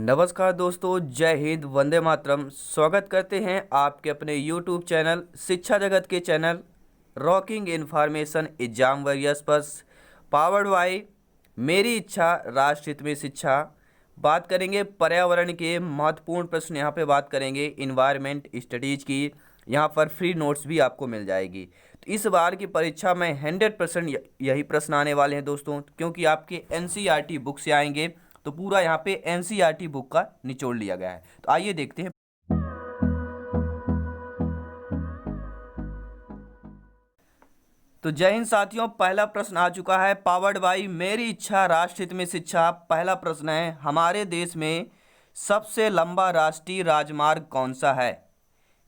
नमस्कार दोस्तों, जय हिंद, वंदे मातरम। स्वागत करते हैं आपके अपने यूट्यूब चैनल शिक्षा जगत के channel rocking information exam warriors पर, पावर्ड बाय मेरी इच्छा राष्ट्र हित में शिक्षा। बात करेंगे पर्यावरण के महत्वपूर्ण प्रश्न, यहाँ पे बात करेंगे इन्वायरमेंट स्टडीज की। यहाँ पर फ्री नोट्स भी आपको मिल जाएगी। तो इस बार की परीक्षा में 100% यही प्रश्न आने वाले हैं दोस्तों, क्योंकि आपके एनसीईआरटी बुक से आएंगे। तो पूरा यहाँ पे एनसीईआरटी बुक का निचोड़ लिया गया है। तो आइए देखते हैं। तो जय हिंद साथियों, पहला प्रश्न आ चुका है पावर्ड बाई मेरी इच्छा राष्ट्र हित में शिक्षा। पहला प्रश्न है, हमारे देश में सबसे लंबा राष्ट्रीय राजमार्ग कौन सा है?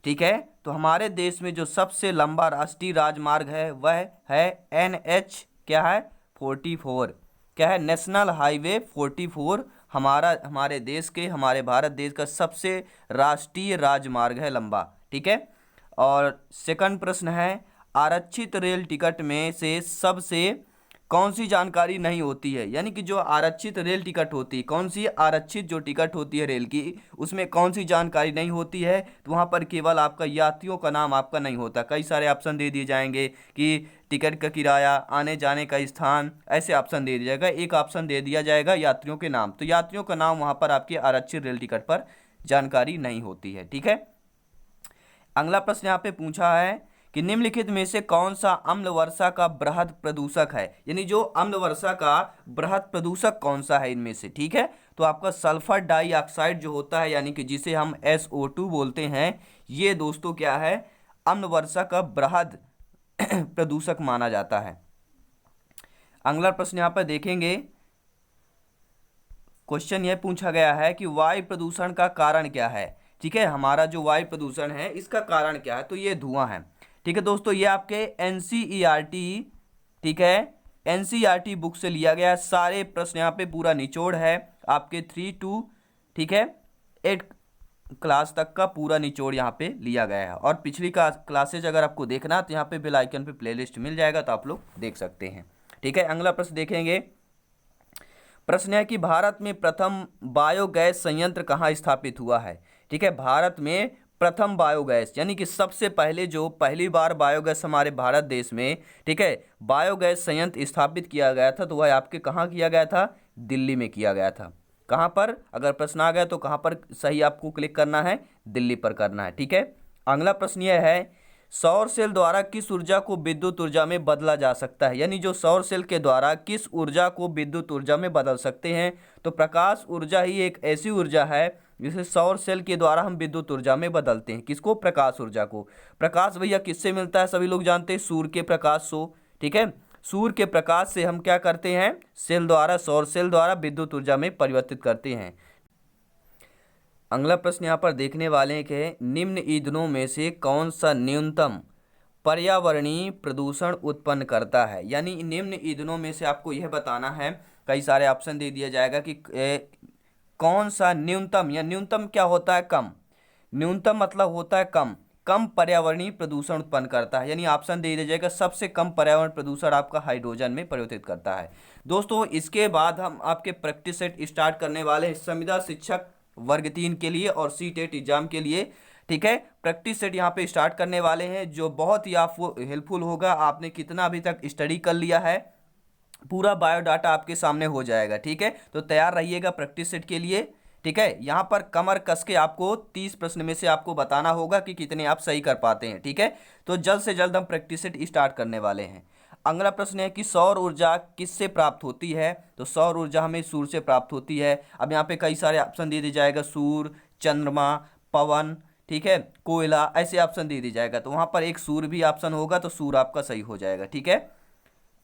ठीक है, तो हमारे देश में जो सबसे लंबा राष्ट्रीय राजमार्ग है वह है NH क्या है 44, क्या है नेशनल हाईवे 44। हमारे देश के, हमारे भारत देश का सबसे राष्ट्रीय राजमार्ग है लंबा। ठीक है। और सेकंड प्रश्न है, आरक्षित रेल टिकट में से सबसे कौन सी जानकारी नहीं होती है? यानी कि जो आरक्षित रेल टिकट होती है, कौन सी आरक्षित जो टिकट होती है रेल की, उसमें कौन सी जानकारी नहीं होती है? तो वहाँ पर केवल आपका यात्रियों का नाम आपका नहीं होता। कई सारे ऑप्शन दे दिए जाएंगे कि टिकट का किराया, आने जाने का स्थान, ऐसे ऑप्शन दे दिया जाएगा। एक ऑप्शन दे दिया जाएगा यात्रियों के नाम। तो यात्रियों का नाम वहाँ पर आपके आरक्षित रेल टिकट पर जानकारी नहीं होती है। ठीक है। अगला प्रश्न यहाँ पे पूछा है कि निम्नलिखित में से कौन सा अम्ल वर्षा का बृहद प्रदूषक है? यानी जो अम्ल वर्षा का बृहद प्रदूषक कौन सा है इनमें से? ठीक है, तो आपका सल्फर डाइऑक्साइड जो होता है, यानी कि जिसे हम SO2 बोलते हैं, ये दोस्तों क्या है, अम्ल वर्षा का बृहद प्रदूषक माना जाता है। अगला प्रश्न यहाँ पर देखेंगे, क्वेश्चन यह पूछा गया है कि वायु प्रदूषण का कारण क्या है? ठीक है, हमारा जो वायु प्रदूषण है इसका कारण क्या है? तो ये धुआं है। ठीक है दोस्तों, ये आपके एनसीईआरटी, ठीक है, एनसीईआरटी बुक से लिया गया। सारे प्रश्न यहाँ पे पूरा निचोड़ है आपके 3 to, ठीक है, 8 क्लास तक का पूरा निचोड़ यहाँ पे लिया गया है। और पिछली क्लासेज अगर आपको देखना है तो यहाँ पे बेल आइकन पे प्लेलिस्ट मिल जाएगा, तो आप लोग देख सकते हैं। ठीक है, अगला प्रश्न देखेंगे। प्रश्न है कि भारत में प्रथम बायोगैस संयंत्र कहाँ स्थापित हुआ है? ठीक है, भारत में प्रथम बायोगैस, यानी कि सबसे पहले जो पहली बार बायोगैस हमारे भारत देश में, ठीक है, बायोगैस संयंत्र स्थापित किया गया था, तो वह आपके कहाँ किया गया था? दिल्ली में किया गया था। कहाँ पर? अगर प्रश्न आ गया तो कहाँ पर सही आपको क्लिक करना है? दिल्ली पर करना है। ठीक है। अगला प्रश्न यह है, सौर सेल द्वारा किस ऊर्जा को विद्युत ऊर्जा में बदला जा सकता है? यानी जो सौर सेल के द्वारा किस ऊर्जा को विद्युत ऊर्जा में बदल सकते हैं? तो प्रकाश ऊर्जा ही एक ऐसी ऊर्जा है जिसे सौर सेल के द्वारा हम विद्युत ऊर्जा में बदलते हैं। किसको? प्रकाश ऊर्जा को। प्रकाश भैया किससे मिलता है? सभी लोग जानते हैं, सूर्य के प्रकाश से। ठीक है, सूर्य के प्रकाश से हम क्या करते हैं? सेल द्वारा, सौर सेल द्वारा विद्युत ऊर्जा में परिवर्तित करते हैं। अगला प्रश्न यहाँ पर देखने वाले हैं कि निम्न ईंधनों में से कौन सा न्यूनतम पर्यावरणीय प्रदूषण उत्पन्न करता है? यानी निम्न ईंधनों में से आपको यह बताना है, कई सारे ऑप्शन दे दिया जाएगा कि कौन सा न्यूनतम, या न्यूनतम क्या होता है? कम। न्यूनतम मतलब होता है कम, कम पर्यावरणीय प्रदूषण उत्पन्न करता है। यानी ऑप्शन दे दिया जाएगा सबसे कम पर्यावरण प्रदूषण आपका हाइड्रोजन में परिवर्तित करता है। दोस्तों इसके बाद हम आपके प्रैक्टिस सेट स्टार्ट करने वाले हैं संविदा शिक्षक वर्ग 3 के लिए और CTET एग्जाम के लिए। ठीक है, प्रैक्टिस सेट यहाँ पे स्टार्ट करने वाले हैं, जो बहुत ही आपको हेल्पफुल होगा। आपने कितना अभी तक स्टडी कर लिया है, पूरा बायोडाटा आपके सामने हो जाएगा। ठीक है, तो तैयार रहिएगा प्रैक्टिस सेट के लिए। ठीक है, यहाँ पर कमर कस के आपको 30 प्रश्न में से आपको बताना होगा कि कितने आप सही कर पाते हैं। ठीक है, तो जल्द से जल्द हम प्रैक्टिस सेट स्टार्ट करने वाले हैं। अगला प्रश्न है कि सौर ऊर्जा किससे प्राप्त होती है? तो सौर ऊर्जा हमें सूर्य से प्राप्त होती है। अब यहाँ पे कई सारे ऑप्शन दे दिया जाएगा, सूर्य, चंद्रमा, पवन, ठीक है, कोयला, ऐसे ऑप्शन दे दिया जाएगा। तो वहाँ पर एक सूर्य भी ऑप्शन होगा, तो सूर्य आपका सही हो जाएगा। ठीक है।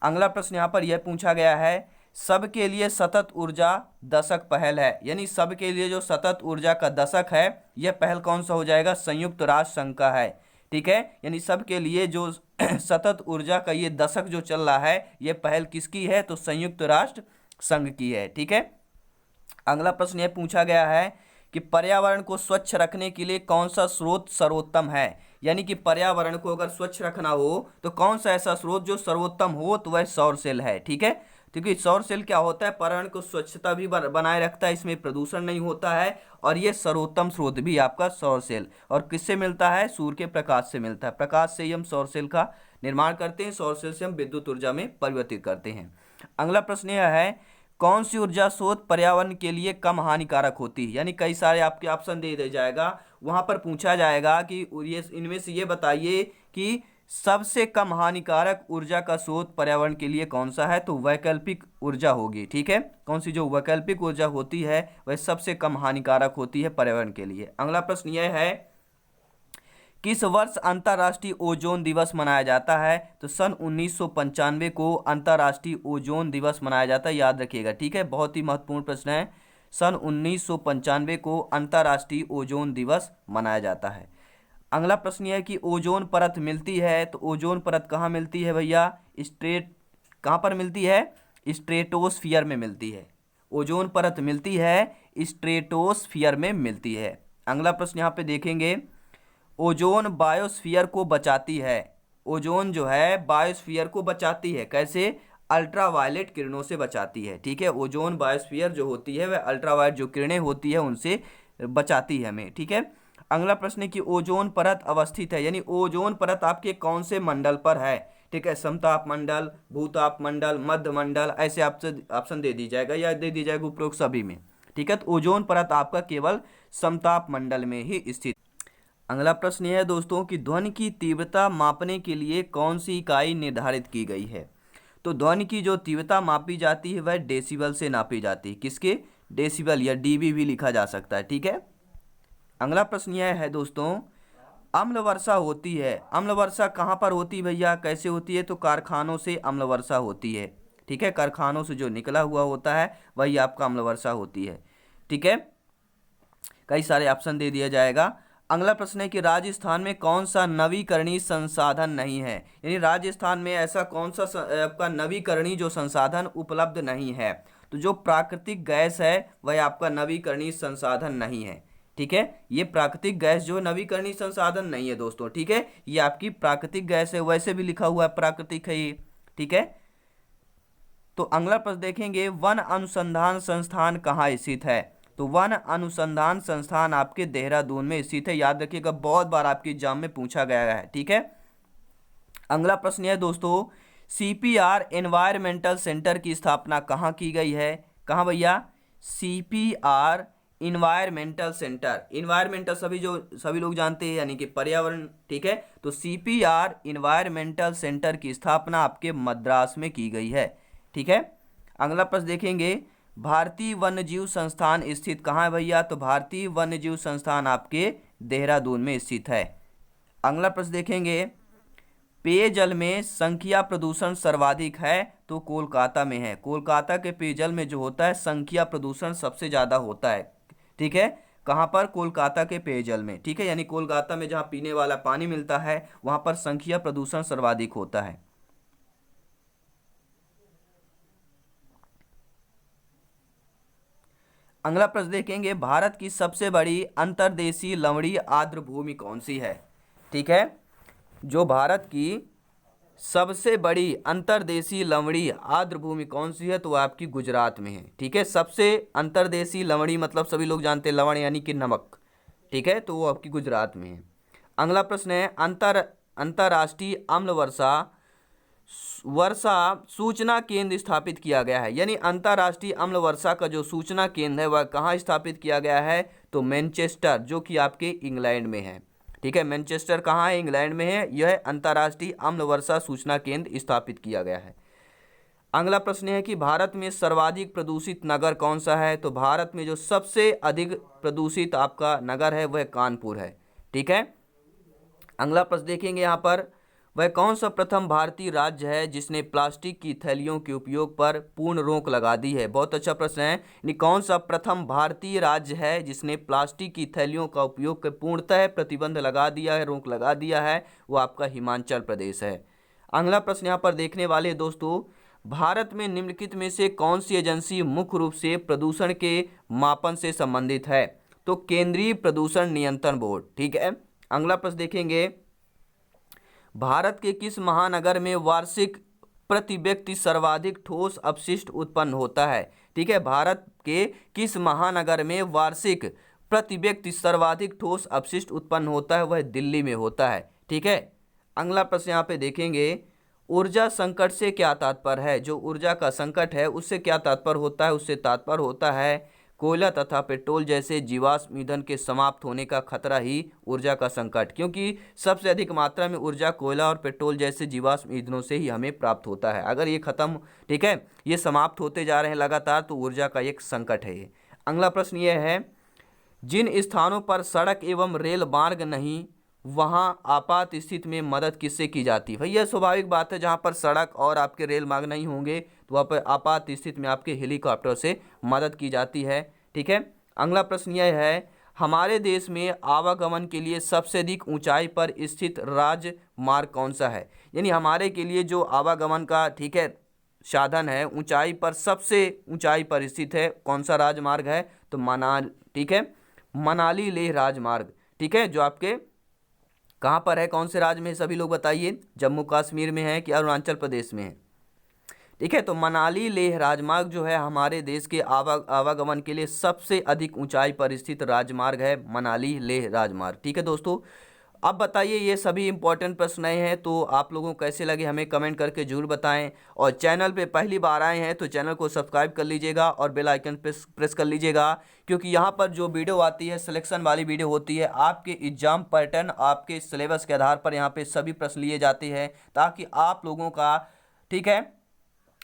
अगला प्रश्न यहाँ पर यह पूछा गया है, सबके लिए सतत ऊर्जा दशक पहल है। यानी सबके लिए जो सतत ऊर्जा का दशक है, यह पहल कौन सा हो जाएगा? संयुक्त राष्ट्र संघ का है। ठीक है, यानी सबके लिए जो सतत ऊर्जा का ये दशक जो चल रहा है, ये पहल किसकी है? तो संयुक्त राष्ट्र संघ की है। ठीक है। अगला प्रश्न यह पूछा गया है कि पर्यावरण को स्वच्छ रखने के लिए कौन सा स्रोत सर्वोत्तम है? यानी कि पर्यावरण को अगर स्वच्छ रखना हो तो कौन सा ऐसा स्रोत जो सर्वोत्तम हो? तो वह सौर सेल है। ठीक है, क्योंकि सौर सेल क्या होता है, पर्यावरण को स्वच्छता भी बनाए रखता है, इसमें प्रदूषण नहीं होता है, और ये सर्वोत्तम स्रोत भी आपका सौर सेल। और किससे मिलता है, सूर्य के प्रकाश से मिलता है, प्रकाश से ही हम सौर सेल का निर्माण करते हैं, सौर सेल से हम विद्युत ऊर्जा में परिवर्तित करते हैं। अगला प्रश्न यह है, कौन सी ऊर्जा स्रोत पर्यावरण के लिए कम हानिकारक होती है, यानी कई सारे आपके ऑप्शन दे दिया जाएगा, वहां पर पूछा जाएगा कि ये इनमें से ये बताइए कि सबसे कम हानिकारक ऊर्जा का स्रोत पर्यावरण के लिए कौन सा है, तो वैकल्पिक ऊर्जा होगी। ठीक है, कौन सी जो वैकल्पिक ऊर्जा होती है वह सबसे कम हानिकारक होती है पर्यावरण के लिए। अगला प्रश्न यह है, किस वर्ष अंतर्राष्ट्रीय ओजोन दिवस मनाया जाता है, तो सन 1995 को अंतर्राष्ट्रीय ओजोन दिवस मनाया जाता है, याद रखिएगा। ठीक है, बहुत ही महत्वपूर्ण प्रश्न है, सन 1995 को अंतर्राष्ट्रीय ओजोन दिवस मनाया जाता है। अगला प्रश्न यह है कि ओजोन परत मिलती है, तो ओजोन परत कहाँ मिलती है भैया, कहाँ पर मिलती है, स्ट्रेटोस्फियर में मिलती है। ओजोन परत मिलती है स्ट्रेटोस्फियर में मिलती है। अगला प्रश्न यहाँ पे देखेंगे, ओजोन बायोस्फीयर को बचाती है, ओजोन जो है बायोस्फीयर को बचाती है, कैसे, अल्ट्रावायलेट किरणों से बचाती है। ठीक है, ओजोन बायोस्फीयर जो होती है वह अल्ट्रावायलेट जो किरणें होती है उनसे बचाती है हमें। ठीक है, अगला प्रश्न है कि ओजोन परत अवस्थित है, यानी ओजोन परत आपके कौन से मंडल पर है। ठीक है, समताप मंडल, भूताप मंडल, मध्य मंडल, ऐसे ऑप्शन दे दी जाएगा या दे दी जाएगा उपरोक्त सभी में। ठीक है, तो ओजोन परत आपका केवल समताप मंडल में ही स्थित। अगला प्रश्न यह है दोस्तों कि ध्वनि की तीव्रता मापने के लिए कौन सी इकाई निर्धारित की गई है, तो ध्वनि की जो तीव्रता मापी जाती है वह डेसिबल से नापी जाती है, किसके, डेसिबल या डीबी भी लिखा जा सकता है। ठीक है, अगला प्रश्न यह है दोस्तों, अम्ल वर्षा होती है, अम्ल वर्षा कहाँ पर होती है भैया, कैसे होती है, तो कारखानों से अम्ल वर्षा होती है। ठीक है, कारखानों से जो निकला हुआ होता है वही आपका अम्ल वर्षा होती है। ठीक है, कई सारे ऑप्शन दे दिया जाएगा। अगला प्रश्न है कि राजस्थान में कौन सा नवीकरणीय संसाधन नहीं है, यानी राजस्थान में ऐसा कौन सा आपका नवीकरणीय जो संसाधन उपलब्ध नहीं है, तो जो प्राकृतिक गैस है वह आपका नवीकरणीय संसाधन नहीं है। ठीक है, ये प्राकृतिक गैस जो नवीकरणीय संसाधन नहीं है दोस्तों। ठीक है, ये आपकी प्राकृतिक गैस है, वैसे भी लिखा हुआ है प्राकृतिक है ये। ठीक है, तो अगला प्रश्न देखेंगे, वन अनुसंधान संस्थान कहाँ स्थित है, तो वन अनुसंधान संस्थान आपके देहरादून में स्थित है, याद रखिएगा, बहुत बार आपके एग्जाम में पूछा गया है। ठीक है, अगला प्रश्न है दोस्तों, सीपीआर एनवायरमेंटल सेंटर की स्थापना कहाँ की गई है, कहाँ भैया, सीपीआर इन्वायरमेंटल सेंटर, इन्वायरमेंटल सभी लोग जानते हैं यानी कि पर्यावरण। ठीक है, तो सीपीआर इन्वायरमेंटल सेंटर की स्थापना आपके मद्रास में की गई है। ठीक है, अगला प्रश्न देखेंगे, भारतीय वन्यजीव संस्थान स्थित कहाँ है भैया, तो भारतीय वन्यजीव संस्थान आपके देहरादून में स्थित है। अगला प्रश्न देखेंगे, पेयजल में संख्या प्रदूषण सर्वाधिक है, तो कोलकाता में है, कोलकाता के पेयजल में जो होता है संख्या प्रदूषण सबसे ज़्यादा होता है। ठीक है, कहाँ पर, कोलकाता के पेयजल में। ठीक है, यानी कोलकाता में जहाँ पीने वाला पानी मिलता है वहाँ पर संख्या प्रदूषण सर्वाधिक होता है। अगला प्रश्न देखेंगे, भारत की सबसे बड़ी अंतर्देशीय लवणीय आर्द्र भूमि कौन सी है। ठीक है, जो भारत की सबसे बड़ी अंतर्देशीय लवणीय आर्द्र भूमि कौन सी है, तो वह आपकी गुजरात में है। ठीक है, सबसे अंतर्देशीय लवणीय मतलब सभी लोग जानते हैं लवण यानी कि नमक। ठीक है, तो वो आपकी गुजरात में है। अगला प्रश्न है, अंतर्राष्ट्रीय अम्ल वर्षा सूचना केंद्र स्थापित किया गया है, यानी अंतर्राष्ट्रीय अम्ल वर्षा का जो सूचना केंद्र है वह कहाँ स्थापित किया गया है, तो मैनचेस्टर, जो कि आपके इंग्लैंड में है। ठीक है, मैनचेस्टर कहाँ है, इंग्लैंड में है, यह अंतर्राष्ट्रीय अम्ल वर्षा सूचना केंद्र स्थापित किया गया है। अगला प्रश्न है कि भारत में सर्वाधिक प्रदूषित नगर कौन सा है, तो भारत में जो सबसे अधिक प्रदूषित आपका नगर है वह कानपुर है। ठीक है, अगला प्रश्न देखेंगे यहाँ पर, वह कौन सा प्रथम भारतीय राज्य है जिसने प्लास्टिक की थैलियों के उपयोग पर पूर्ण रोक लगा दी है। बहुत अच्छा प्रश्न है, यानी कौन सा प्रथम भारतीय राज्य है जिसने प्लास्टिक की थैलियों का उपयोग पर पूर्णतः प्रतिबंध लगा दिया है, रोक लगा दिया है, वो आपका हिमाचल प्रदेश है। अगला प्रश्न यहाँ पर देखने वाले दोस्तों, भारत में निम्नलिखित में से कौन सी एजेंसी मुख्य रूप से प्रदूषण के मापन से संबंधित है, तो केंद्रीय प्रदूषण नियंत्रण बोर्ड। ठीक है, अगला प्रश्न देखेंगे, भारत के किस महानगर में वार्षिक प्रति व्यक्ति सर्वाधिक ठोस अपशिष्ट उत्पन्न होता है? ठीक है, भारत के किस महानगर में वार्षिक प्रति व्यक्ति सर्वाधिक ठोस अपशिष्ट उत्पन्न होता है? वह दिल्ली में होता है। ठीक है, अगला प्रश्न यहाँ पे देखेंगे, ऊर्जा संकट से क्या तात्पर्य है? जो ऊर्जा का संकट है उससे क्या तात्पर्य होता है? उससे तात्पर्य होता है कोयला तथा पेट्रोल जैसे जीवाश्म ईंधन के समाप्त होने का खतरा ही ऊर्जा का संकट, क्योंकि सबसे अधिक मात्रा में ऊर्जा कोयला और पेट्रोल जैसे जीवाश्म ईंधनों से ही हमें प्राप्त होता है। अगर ये खत्म, ठीक है, ये समाप्त होते जा रहे हैं लगातार, तो ऊर्जा का एक संकट है ये। अगला प्रश्न ये है, जिन स्थानों पर सड़क एवं रेल मार्ग नहीं वहां आपात स्थिति में मदद किससे की जाती है? भैया स्वाभाविक बात है, जहां पर सड़क और आपके रेल मार्ग नहीं होंगे तो वहाँ पर आपात स्थिति में आपके हेलीकॉप्टर से मदद की जाती है। ठीक है, अगला प्रश्न यह है, हमारे देश में आवागमन के लिए सबसे अधिक ऊंचाई पर स्थित राजमार्ग कौन सा है? यानी हमारे के लिए जो आवागमन का, ठीक है, साधन है, ऊंचाई पर, सबसे ऊंचाई पर स्थित है, कौन सा राजमार्ग है? तो ठीक है, मनाली लेह राजमार्ग। ठीक है, जो आपके कहाँ पर है, कौन से राज्य में है, सभी लोग बताइए, जम्मू कश्मीर में है कि अरुणाचल प्रदेश में है? ठीक है, तो मनाली लेह राजमार्ग जो है हमारे देश के आवागमन के लिए सबसे अधिक ऊंचाई पर स्थित राजमार्ग है, मनाली लेह राजमार्ग। ठीक है दोस्तों, अब बताइए, ये सभी इंपॉर्टेंट प्रश्न नए हैं, तो आप लोगों को कैसे लगे हमें कमेंट करके जरूर बताएं, और चैनल पे पहली बार आए हैं तो चैनल को सब्सक्राइब कर लीजिएगा और बेल आइकन प्रेस कर लीजिएगा, क्योंकि यहाँ पर जो वीडियो आती है सिलेक्शन वाली वीडियो होती है, आपके एग्जाम पैटर्न, आपके सिलेबस के आधार पर यहाँ पे सभी प्रश्न लिए जाते हैं, ताकि आप लोगों का, ठीक है,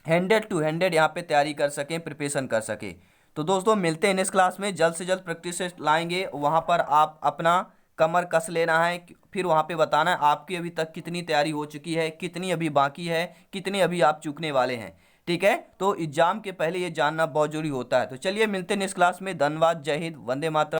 100 to 100 यहाँ पे तैयारी कर सकें, प्रिपरेशन कर सके। तो दोस्तों मिलते हैं नेक्स्ट क्लास में, जल्द से जल्द प्रैक्टिस लाएंगे, वहाँ पर आप अपना कमर कस लेना है, फिर वहाँ पे बताना है आपकी अभी तक कितनी तैयारी हो चुकी है, कितनी अभी बाकी है, कितने अभी आप चूकने वाले हैं। ठीक है, तो एग्जाम के पहले ये जानना बहुत जरूरी होता है। तो चलिए मिलते हैं नेक्स्ट क्लास में, धन्यवाद, जय हिंद, वंदे मातरम।